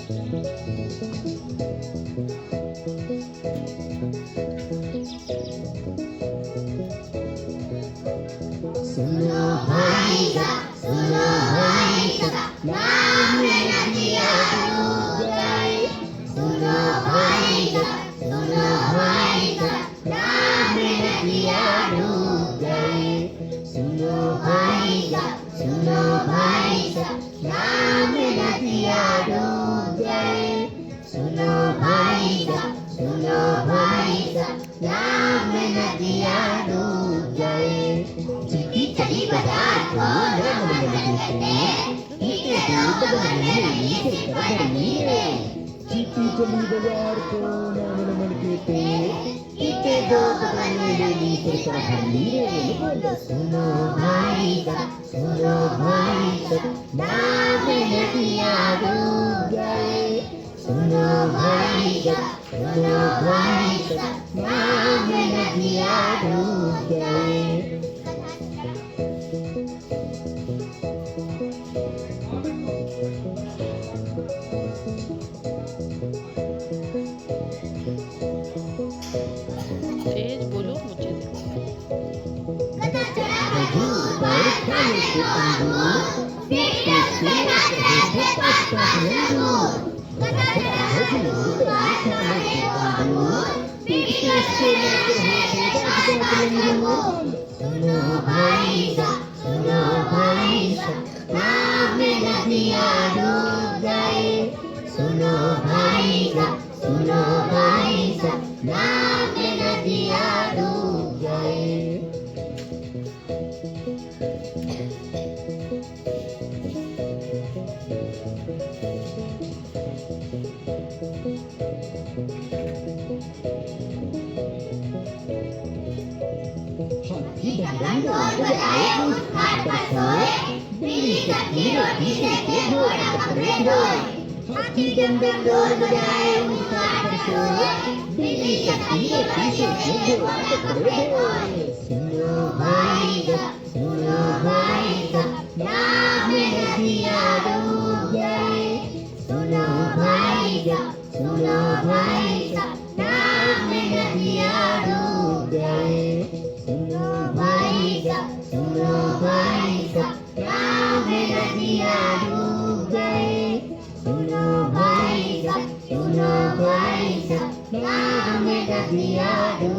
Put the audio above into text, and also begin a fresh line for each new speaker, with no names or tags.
सुनो भैया नाम नदिया डूब गए। सुनो भैया नाम नदिया डूब गए। सुनो भैया नाम नदिया डूब गए। सुनो भैया नाम नदिया डूब गए। चलती चली बाजार को नाम नदी नीचे डूब गए नीचे कर नीचे। चलती चली बाजार को नाम नदी नीचे डूब गए नीचे कर नीचे। सुनो भैया नाम नदिया डूब गए। सुनो भैया नाम नदिया डूब गए।
तेज बोलो मुझे
सुनो भैया नाम नदिया डूब गए। सुनो भैया नाम नदिया डूब गए। हाथी डंडों बजाए घाट पर सोए। बिल्ली चटनी रोटी सेके घोड़ा पकड़े ढोए। हाथी डंडों बजाए घाट पर सोए। बिल्ली चटनी रोटी सेके घोड़ा पकड़े ढोए। सुनो भैया नाम नदिया डूब गए। सुनो भैया नाम नदिया डूब गए। सुनो भैया नाम नदिया डूब गए। सुनो भैया नाम नदिया डूब